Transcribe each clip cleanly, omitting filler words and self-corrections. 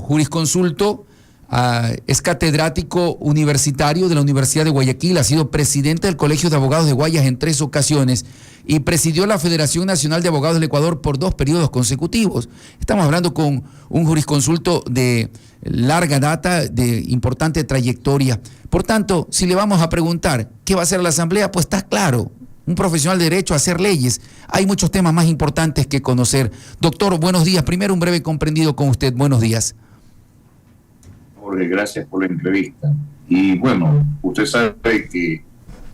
jurisconsulto, es catedrático universitario de la Universidad de Guayaquil, ha sido presidente del Colegio de Abogados de Guayas en 3 ocasiones y presidió la Federación Nacional de Abogados del Ecuador por 2 periodos consecutivos. Estamos hablando con un jurisconsulto de larga data, de importante trayectoria. Por tanto, si le vamos a preguntar qué va a hacer la Asamblea, pues está claro, un profesional de derecho a hacer leyes. Hay muchos temas más importantes que conocer. Doctor, buenos días. Primero, un breve comprendido con usted. Buenos días. Gracias por la entrevista. Y bueno, usted sabe que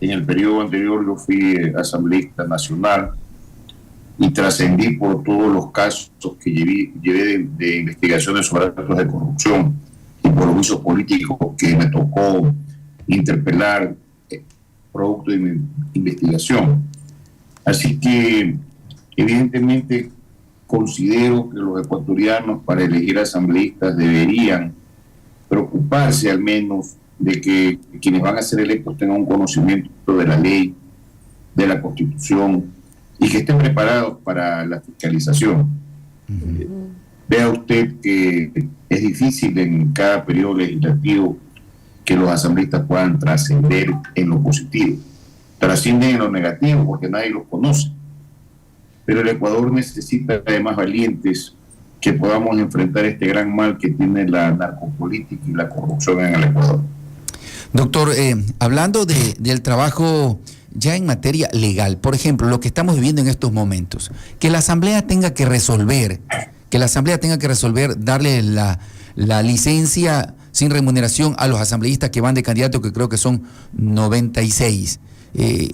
en el periodo anterior yo fui asambleísta nacional y trascendí por todos los casos que llevé de investigaciones sobre actos de corrupción y por los juicios políticos que me tocó interpelar producto de mi investigación. Así que evidentemente considero que los ecuatorianos para elegir asambleístas deberían preocuparse al menos de que quienes van a ser electos tengan un conocimiento de la ley, de la Constitución y que estén preparados para la fiscalización. Vea usted que es difícil en cada periodo legislativo que los asambleístas puedan trascender en lo positivo. Trascienden en lo negativo porque nadie los conoce. Pero el Ecuador necesita además valientes que podamos enfrentar este gran mal que tiene la narcopolítica y la corrupción en el Ecuador. Doctor, hablando del trabajo ya en materia legal, por ejemplo, lo que estamos viviendo en estos momentos, que la Asamblea tenga que resolver, darle la licencia sin remuneración a los asambleístas que van de candidato, que creo que son 96,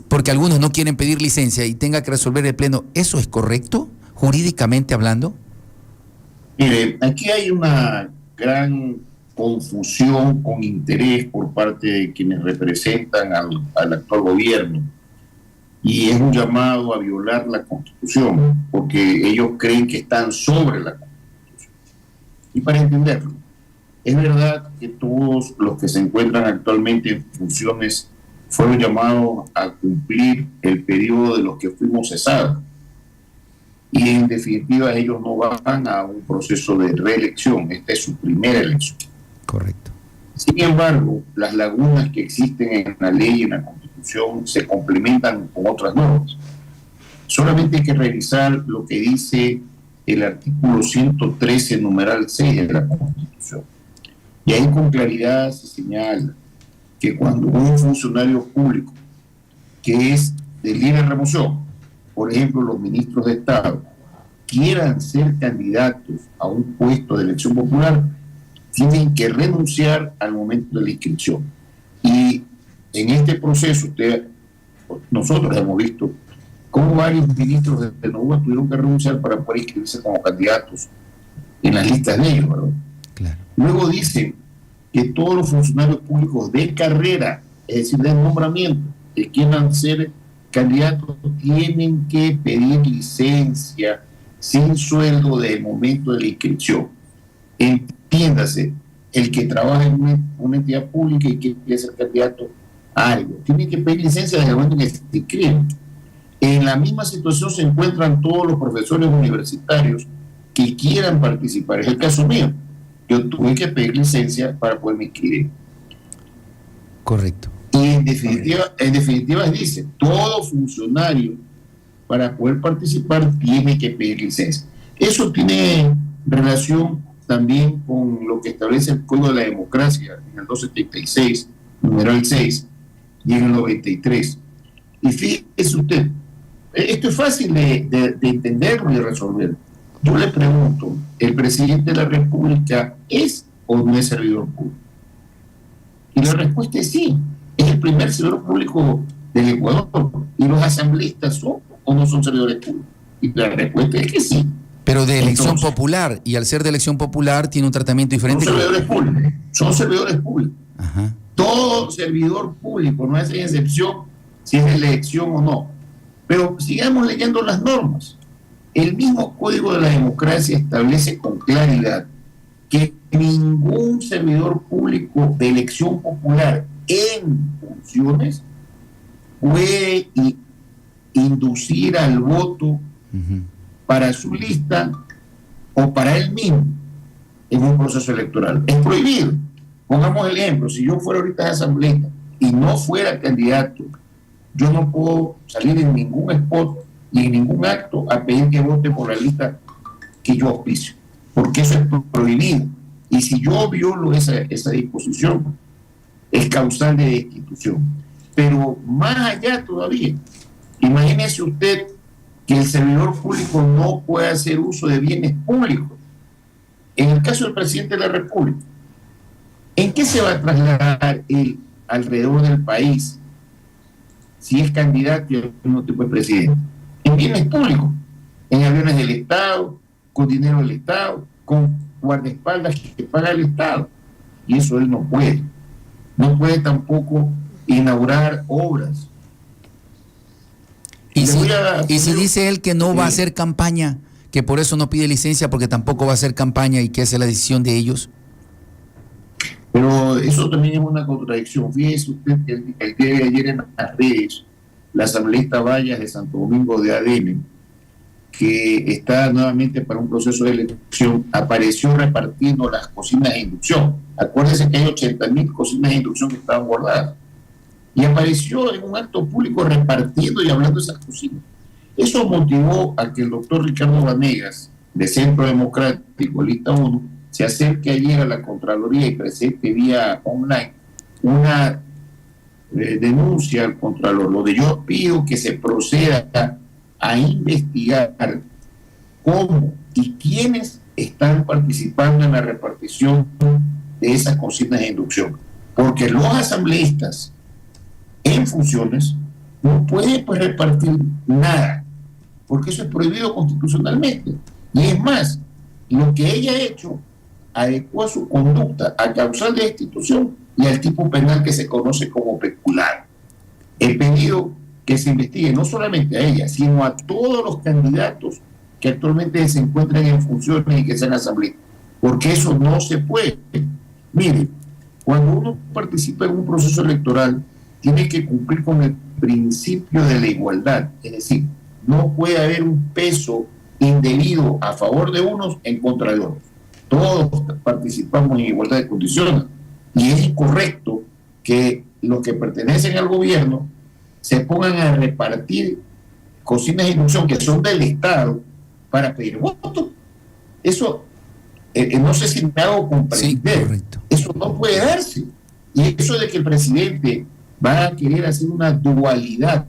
porque algunos no quieren pedir licencia y tenga que resolver el Pleno, ¿eso es correcto, jurídicamente hablando? Mire, aquí hay una gran confusión con interés por parte de quienes representan al actual gobierno y es un llamado a violar la Constitución porque ellos creen que están sobre la Constitución. Y para entenderlo, es verdad que todos los que se encuentran actualmente en funciones fueron llamados a cumplir el periodo de los que fuimos cesados. Y en definitiva ellos no van a un proceso de reelección, esta es su primera elección. Correcto. Sin embargo, las lagunas que existen en la ley y en la Constitución se complementan con otras normas. Solamente hay que revisar lo que dice el artículo 113, numeral 6 de la Constitución. Y ahí con claridad se señala que cuando un funcionario público que es de libre remoción, por ejemplo, los ministros de Estado, quieran ser candidatos a un puesto de elección popular, tienen que renunciar al momento de la inscripción. Y en este proceso, nosotros hemos visto cómo varios ministros de Nueva tuvieron que renunciar para poder inscribirse como candidatos en las listas de ellos, ¿verdad? Claro. Luego dicen que todos los funcionarios públicos de carrera, es decir, de nombramiento, que quieran ser candidatos tienen que pedir licencia sin sueldo del momento de la inscripción. Entiéndase, el que trabaja en una entidad pública y que quiere ser candidato a algo, tiene que pedir licencia desde el momento en que se inscriben. En la misma situación se encuentran todos los profesores universitarios que quieran participar. Es el caso mío. Yo tuve que pedir licencia para poderme inscribir. Correcto. Y en definitiva dice, todo funcionario para poder participar tiene que pedir licencia. Eso tiene relación también con lo que establece el Código de la Democracia en el 276, numeral 6, y en el 93. Y fíjese usted, esto es fácil de entenderlo y de resolver. Yo le pregunto, ¿el presidente de la República es o no es servidor público? Y la respuesta es sí. Es el primer servidor público del Ecuador. ¿Y los asambleístas son o no son servidores públicos? Y la respuesta es que sí. Pero de elección popular, y al ser de elección popular tiene un tratamiento diferente. Son servidores públicos. Son servidores públicos. Ajá. Todo servidor público, no hace excepción si es de elección o no. Pero sigamos leyendo las normas. El mismo Código de la Democracia establece con claridad que ningún servidor público de elección popular en funciones puede inducir al voto para su lista o para él mismo. en un proceso electoral. Es prohibido. Pongamos el ejemplo, si yo fuera ahorita asambleísta y no fuera candidato, yo no puedo salir en ningún spot y en ningún acto a pedir que vote por la lista que yo auspicio, porque eso es prohibido. Y si yo violo esa disposición, es causal de destitución. Pero más allá todavía, imagínese usted que el servidor público no puede hacer uso de bienes públicos. En el caso del presidente de la República, ¿en qué se va a trasladar él alrededor del país si es candidato y al mismo tiempo es presidente? En bienes públicos, en aviones del Estado, con dinero del Estado, con guardaespaldas que paga el Estado. Y eso él no puede. No puede tampoco inaugurar obras. Y si dice él que no va a hacer campaña, que por eso no pide licencia porque tampoco va a hacer campaña y que esa es la decisión de ellos. Pero eso también es una contradicción. Fíjese usted que el día de ayer en las redes, la asambleísta Vallas de Santo Domingo de ADN, que está nuevamente para un proceso de elección, apareció repartiendo las cocinas de inducción. Acuérdense que hay 80.000 cocinas de inducción que estaban guardadas. Y apareció en un acto público repartiendo y hablando de esas cocinas. Eso motivó a que el doctor Ricardo Vanegas, de Centro Democrático, lista 1, se acerque ayer a la Contraloría y presente vía online una denuncia al Contralor, donde yo pido que se proceda a investigar cómo y quiénes están participando en la repartición de esas cocinas de inducción. Porque los asambleístas en funciones no pueden pues repartir nada, porque eso es prohibido constitucionalmente. Y es más, lo que ella ha hecho adecua su conducta a causal de destitución y al tipo penal que se conoce como peculado. He pedido que se investigue no solamente a ella, sino a todos los candidatos que actualmente se encuentran en funciones y que sean asambleístas, porque eso no se puede. Mire, cuando uno participa en un proceso electoral, tiene que cumplir con el principio de la igualdad, es decir, no puede haber un peso indebido a favor de unos en contra de otros. Todos participamos en igualdad de condiciones y es incorrecto que los que pertenecen al gobierno se pongan a repartir cocinas de inducción que son del Estado para pedir votos. Eso, no sé si me hago comprender. Sí, eso no puede darse. Y eso de que el presidente va a querer hacer una dualidad,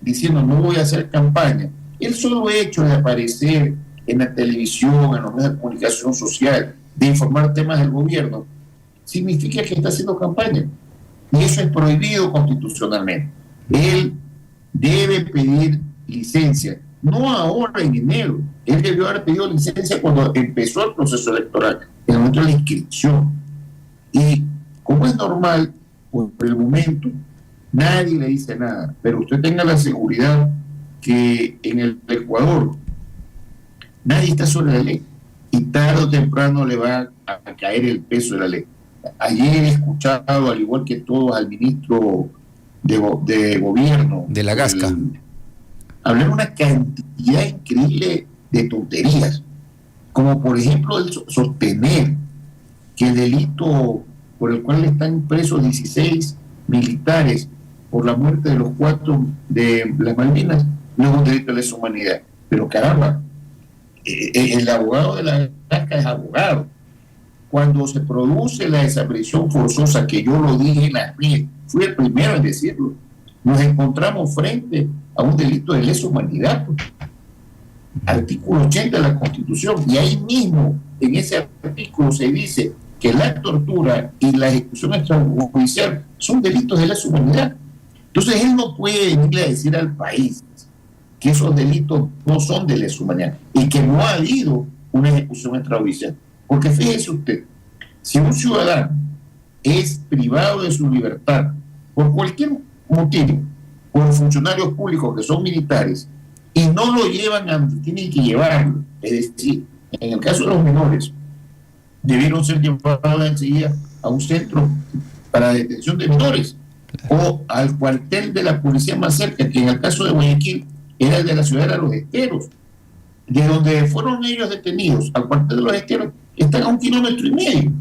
diciendo no voy a hacer campaña, el solo hecho de aparecer en la televisión, en los medios de comunicación social, de informar temas del gobierno, significa que está haciendo campaña. Y eso es prohibido constitucionalmente. Él debe pedir licencia, no ahora en enero. Él debió haber pedido licencia cuando empezó el proceso electoral, en el momento de la inscripción. Y como es normal, por el momento, nadie le dice nada. Pero usted tenga la seguridad que en el Ecuador nadie está sobre la ley y tarde o temprano le va a caer el peso de la ley. Ayer he escuchado, al igual que todos, al ministro de gobierno de la Gasca hablar una cantidad increíble de tonterías, como por ejemplo el sostener que el delito por el cual están presos 16 militares por la muerte de los 4 de las Malvinas no es un delito de lesa humanidad. Pero caramba, el abogado de la Gasca es abogado. Cuando se produce la desaparición forzosa, que yo lo dije en las redes, fui el primero en decirlo, nos encontramos frente a un delito de lesa humanidad. Artículo 80 de la Constitución, y ahí mismo, en ese artículo se dice que la tortura y la ejecución extrajudicial son delitos de lesa humanidad. Entonces él no puede venirle a decir al país que esos delitos no son de lesa humanidad y que no ha habido una ejecución extrajudicial. Porque fíjese usted, si un ciudadano es privado de su libertad por cualquier motivo, por funcionarios públicos que son militares, y no lo llevan a donde tienen que llevarlo, es decir, en el caso de los menores, debieron ser llevados enseguida a un centro para detención de menores, o al cuartel de la policía más cerca, que en el caso de Guayaquil era el de la ciudad de Los Esteros, de donde fueron ellos detenidos, al cuartel de Los Esteros, están a 1,5 kilómetros.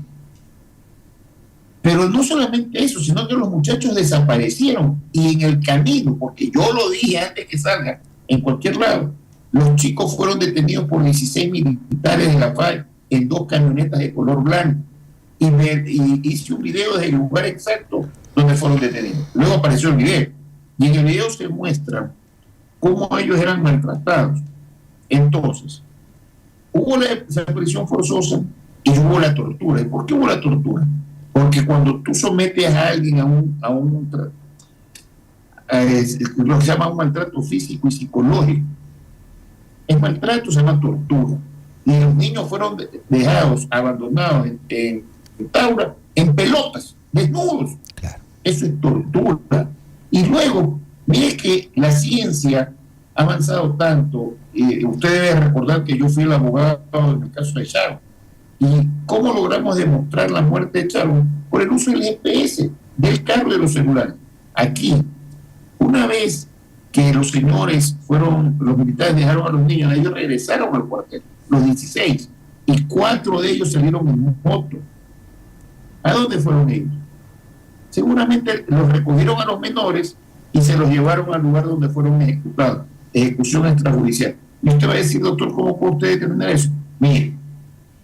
Pero no solamente eso, sino que los muchachos desaparecieron y en el camino, porque yo lo dije antes que salga, en cualquier lado, los chicos fueron detenidos por 16 militares de la FARC en 2 camionetas de color blanco y hice un video desde el lugar exacto donde fueron detenidos. Luego apareció el video y en el video se muestra cómo ellos eran maltratados. Entonces, hubo la desaparición forzosa y hubo la tortura. ¿Y por qué hubo la tortura? Porque cuando tú sometes a alguien a lo que se llama un maltrato físico y psicológico, el maltrato se llama tortura. Y los niños fueron dejados, abandonados en Taura, en pelotas, desnudos. Claro. Eso es tortura. Y luego, mire que la ciencia ha avanzado tanto. Usted debe recordar que yo fui el abogado en el caso de Charo. ¿Y cómo logramos demostrar la muerte de Charo? Por el uso del GPS, del carro, de los celulares. Aquí, una vez que los militares dejaron a los niños, ellos regresaron al cuartel, los 16, y 4 de ellos salieron en moto. ¿A dónde fueron ellos? Seguramente los recogieron a los menores y se los llevaron al lugar donde fueron ejecutados, ejecución extrajudicial. Y usted va a decir, doctor, ¿cómo puede usted determinar eso? Mire,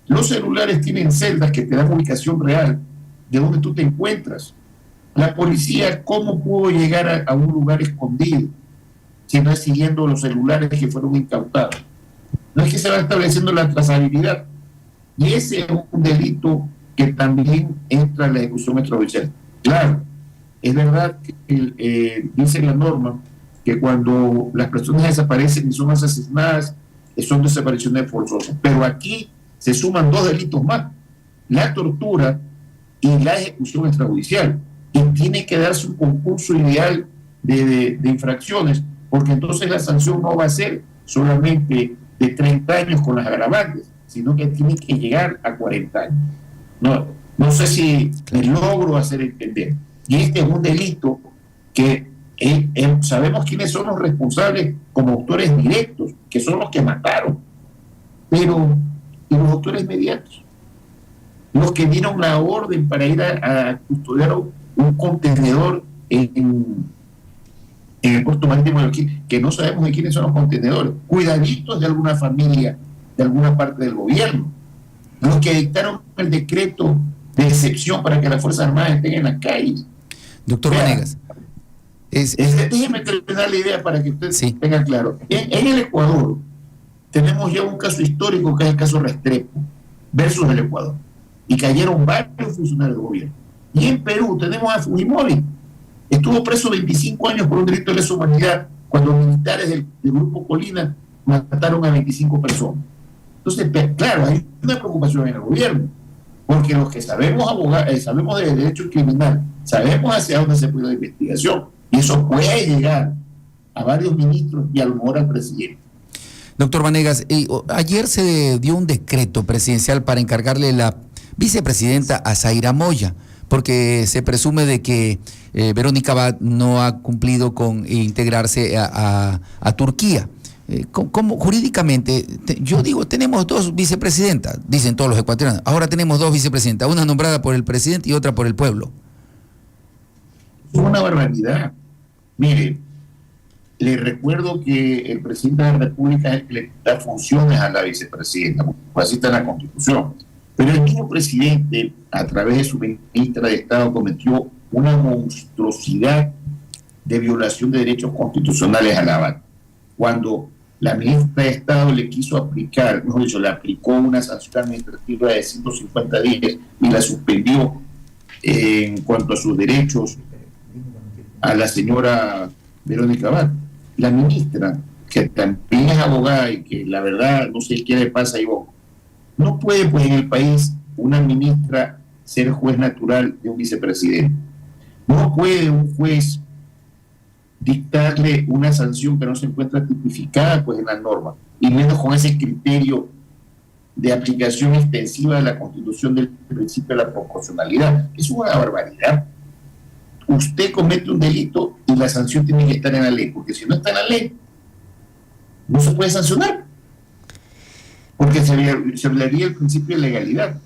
los celulares tienen celdas que te dan ubicación real de donde tú te encuentras. La policía, ¿cómo pudo llegar a un lugar escondido si no es siguiendo los celulares que fueron incautados? No es que se va estableciendo la trazabilidad. Y ese es un delito que también entra en la ejecución extrajudicial. Claro, es verdad que dice la norma que cuando las personas desaparecen y son asesinadas, son desapariciones forzosas. Pero aquí se suman 2 delitos más: la tortura y la ejecución extrajudicial. Y tiene que darse un concurso ideal de infracciones, porque entonces la sanción no va a ser solamente de 30 años con las agravantes, sino que tiene que llegar a 40 años. No sé si me logro hacer entender. Y este es un delito que sabemos quiénes son los responsables como autores directos, que son los que mataron. Pero, ¿y los autores inmediatos? Los que dieron la orden para ir a custodiar un contenedor en el puerto marítimo de aquí, que no sabemos de quiénes son los contenedores, cuidaditos de alguna familia, de alguna parte del gobierno, los que dictaron el decreto de excepción para que las Fuerzas Armadas estén en las calles. Doctor Vanegas. Déjeme terminar la idea para que usted tenga claro. En el Ecuador tenemos ya un caso histórico que es el caso Restrepo versus el Ecuador, y cayeron varios funcionarios del gobierno. Y en Perú tenemos a Fujimori, estuvo preso 25 años por un delito de lesa humanidad cuando militares del grupo Colina mataron a 25 personas. Entonces, claro, hay una preocupación en el gobierno, porque los que sabemos sabemos de derecho criminal, sabemos hacia dónde se puede la investigación, y eso puede llegar a varios ministros y a lo mejor al presidente. Doctor Vanegas, ayer se dio un decreto presidencial para encargarle la vicepresidenta a Zaira Moya, porque se presume de que Verónica Abad no ha cumplido con integrarse a Turquía. ¿Cómo jurídicamente? Yo digo, tenemos 2 vicepresidentas, dicen todos los ecuatorianos. Ahora tenemos 2 vicepresidentas, una nombrada por el presidente y otra por el pueblo. Es una barbaridad. Mire, le recuerdo que el presidente de la República es el que le da funciones a la vicepresidenta, pues así está en la Constitución. Pero el mismo presidente, a través de su ministra de Estado, cometió una monstruosidad de violación de derechos constitucionales a la Abad. Cuando la ministra de Estado le quiso aplicar, mejor dicho, le aplicó una sanción administrativa de 150 días y la suspendió en cuanto a sus derechos a la señora Verónica Abad. La ministra, que también es abogada y que la verdad no sé qué le pasa a Ivonne, no puede, pues, en el país una ministra ser juez natural de un vicepresidente. No puede un juez dictarle una sanción que no se encuentra tipificada, pues, en la norma, y menos con ese criterio de aplicación extensiva de la Constitución del principio de la proporcionalidad. Es una barbaridad. Usted comete un delito y la sanción tiene que estar en la ley, porque si no está en la ley, no se puede sancionar. porque se violaría el principio de legalidad.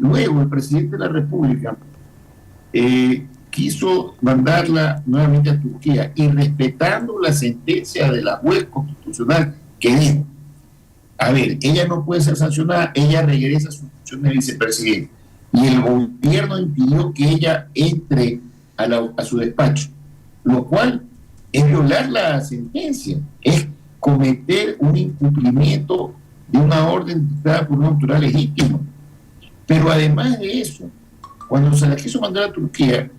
Luego, el presidente de la República quiso mandarla nuevamente a Turquía y respetando la sentencia de la juez constitucional que dijo, a ver, ella no puede ser sancionada, ella regresa a su función de vicepresidente. Y el gobierno impidió que ella entre a su despacho, lo cual es violar la sentencia, es cometer un incumplimiento de una orden dictada por una autoridad legítima. Pero además de eso, cuando se la quiso mandar a Turquía,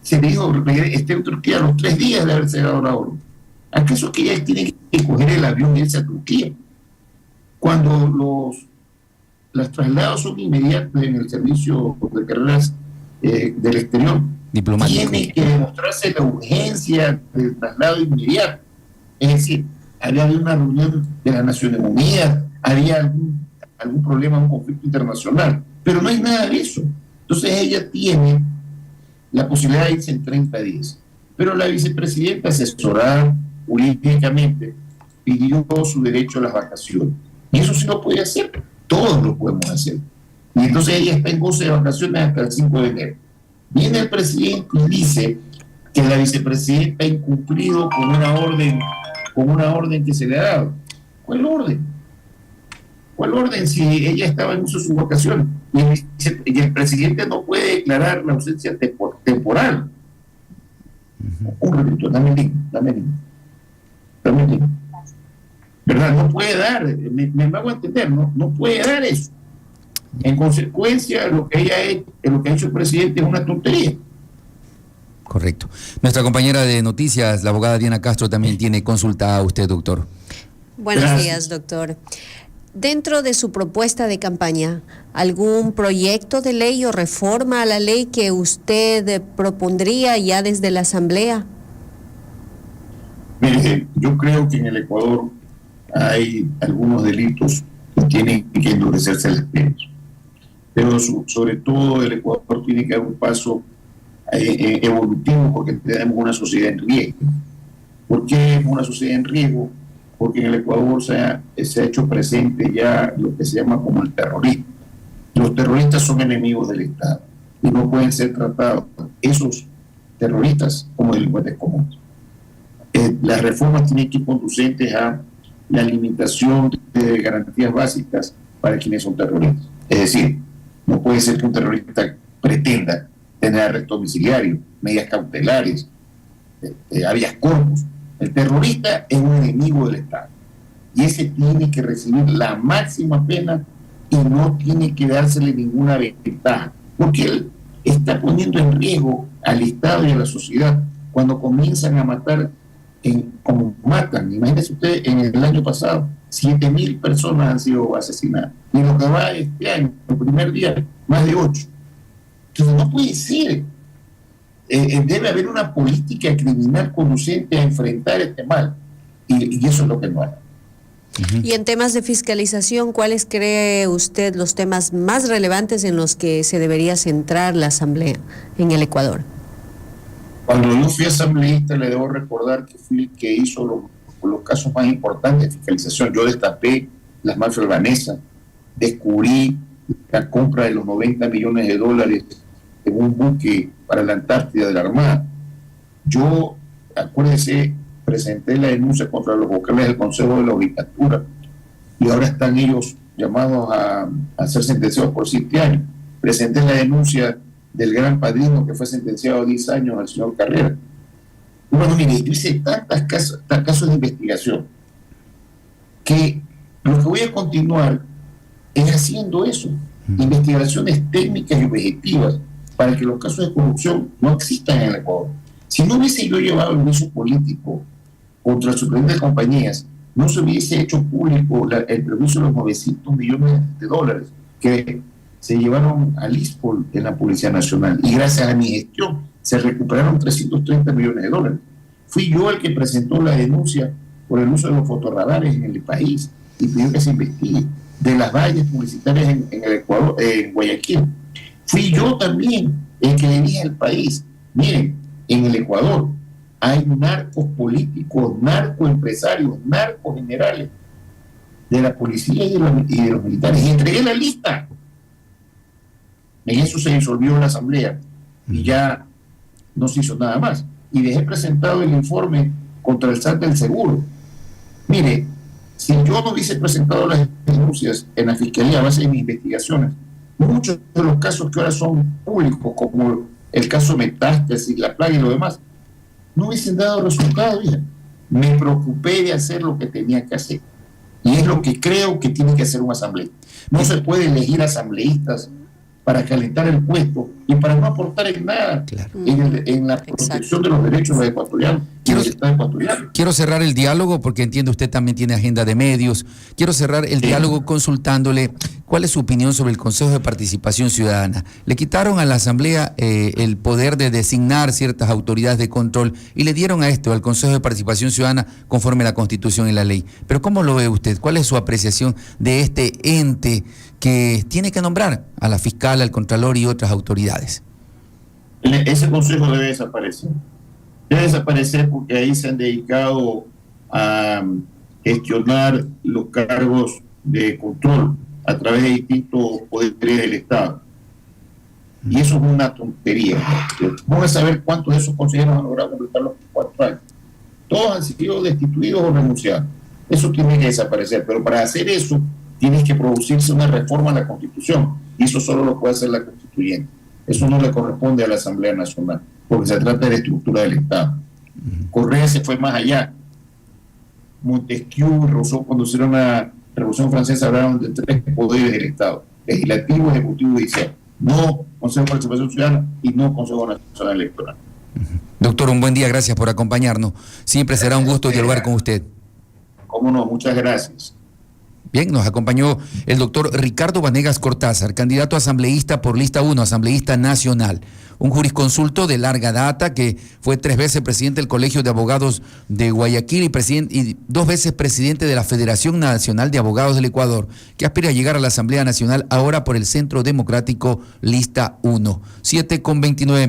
se le dijo, esté en Turquía a los 3 días de haberse dado la orden. ¿Acaso que ella tiene que coger el avión y irse a Turquía? Cuando los traslados son inmediatos en el servicio de carreras del exterior, tiene que demostrarse la urgencia del traslado inmediato. Es decir, había una reunión de las Naciones Unidas, había algún problema, un conflicto internacional, pero no hay nada de eso. Entonces ella tiene la posibilidad de irse en 30 días. Pero la vicepresidenta, asesorada jurídicamente, pidió su derecho a las vacaciones. Y eso sí lo puede hacer, todos lo podemos hacer. Y entonces ella está en goce de vacaciones hasta el 5 de enero. Viene el presidente y dice que la vicepresidenta ha incumplido con una orden que se le ha dado. ¿Cuál orden? ¿Cuál orden si ella estaba en uso de sus vacaciones? Y el presidente no puede declarar la ausencia temporal. Un ratito, dame el link. ¿Verdad? No puede dar, me hago entender, no puede dar eso. En consecuencia, lo que ha hecho el presidente es una tontería. Correcto. Nuestra compañera de noticias, la abogada Diana Castro, también tiene consulta a usted, doctor. Buenos días, doctor. Dentro de su propuesta de campaña, ¿algún proyecto de ley o reforma a la ley que usted propondría ya desde la Asamblea? Mire, yo creo que en el Ecuador hay algunos delitos que tienen que endurecerse las penas. Pero sobre todo el Ecuador tiene que dar un paso evolutivo porque tenemos una sociedad en riesgo. ¿Por qué es una sociedad en riesgo? Porque en el Ecuador se ha hecho presente ya lo que se llama como el terrorismo. Los terroristas son enemigos del Estado y no pueden ser tratados esos terroristas como delincuentes comunes. Las reformas tienen que ir conducentes a la limitación de garantías básicas para quienes son terroristas. Es decir, no puede ser que un terrorista pretenda tener arresto domiciliario, medidas cautelares, habeas corpus. El terrorista es un enemigo del Estado y ese tiene que recibir la máxima pena y no tiene que dársele ninguna ventaja, porque él está poniendo en riesgo al Estado y a la sociedad cuando comienzan a matar como matan. Imagínense ustedes, en el año pasado 7,000 personas han sido asesinadas y en lo que va este año, el primer día, más de 8. Entonces no puede ser. Debe haber una política criminal conducente a enfrentar este mal y eso es lo que no hay. Y en temas de fiscalización, ¿cuáles cree usted los temas más relevantes en los que se debería centrar la Asamblea en el Ecuador? Cuando yo fui asambleísta, le debo recordar que fui el que hizo los casos más importantes de fiscalización. Yo destapé las mafias albanesas, descubrí la compra de los $90 millones en un buque para la Antártida de la Armada. Yo, acuérdense, presenté la denuncia contra los vocales del Consejo de la Judicatura y ahora están ellos llamados a ser sentenciados por 7 años. Presenté la denuncia del gran padrino que fue sentenciado a 10 años, al señor Carrera. Bueno, mire, yo hice tantos casos de investigación que lo que voy a continuar es haciendo eso, investigaciones técnicas y objetivas para que los casos de corrupción no existan en el Ecuador. Si no hubiese yo llevado el juicio político contra el superintendente de compañías, no se hubiese hecho público el prejuicio de los $900 millones que se llevaron al ISPOL en la Policía Nacional y gracias a mi gestión se recuperaron $330 millones. Fui yo el que presentó la denuncia por el uso de los fotorradares en el país y pidió que se investigue de las vallas publicitarias en el Ecuador, en Guayaquil. Fui yo también el que le dije al país, miren, en el Ecuador hay narcos políticos, narcoempresarios, narcos generales de la policía y de los militares. Y entregué la lista. En eso se disolvió la asamblea y ya no se hizo nada más. Y dejé presentado el informe contra el SAT del seguro. Mire, si yo no hubiese presentado las denuncias en la fiscalía a base de mis investigaciones, muchos de los casos que ahora son públicos, como el caso Metástasis, La Plaga y lo demás, no hubiesen dado resultados. Me preocupé de hacer lo que tenía que hacer. Y es lo que creo que tiene que hacer una asamblea. No se puede elegir asambleístas para calentar el puesto y para no aportar en nada en la protección de los derechos de los ecuatorianos. Quiero cerrar el diálogo porque entiendo usted también tiene agenda de medios. Quiero cerrar el diálogo consultándole cuál es su opinión sobre el Consejo de Participación Ciudadana. Le quitaron a la Asamblea el poder de designar ciertas autoridades de control y le dieron a esto, al Consejo de Participación Ciudadana, conforme a la Constitución y la ley. Pero ¿cómo lo ve usted? ¿Cuál es su apreciación de este ente que tiene que nombrar a la fiscal, al contralor y otras autoridades? Ese consejo debe desaparecer. Debe desaparecer porque ahí se han dedicado a gestionar los cargos de control a través de distintos poderes del Estado. Y eso es una tontería. Vamos a saber cuántos de esos consejeros han logrado completar los 4 años. Todos han sido destituidos o renunciados. Eso tiene que desaparecer. Pero para hacer eso, tienes que producirse una reforma a la Constitución. Y eso solo lo puede hacer la Constituyente. Eso no le corresponde a la Asamblea Nacional, porque se trata de la estructura del Estado. Correa se fue más allá. Montesquieu y Rousseau, cuando hicieron la Revolución Francesa, hablaron de 3 poderes del Estado: legislativo, ejecutivo y judicial. No Consejo de Participación Ciudadana y no Consejo Nacional Electoral. Doctor, un buen día, gracias por acompañarnos. Siempre será un gusto dialogar con usted. Cómo no, muchas gracias. Bien, nos acompañó el doctor Ricardo Vanegas Cortázar, candidato asambleísta por lista 1, asambleísta nacional, un jurisconsulto de larga data que fue 3 veces presidente del Colegio de Abogados de Guayaquil y 2 veces presidente de la Federación Nacional de Abogados del Ecuador, que aspira a llegar a la Asamblea Nacional ahora por el Centro Democrático Lista 1. 7:29.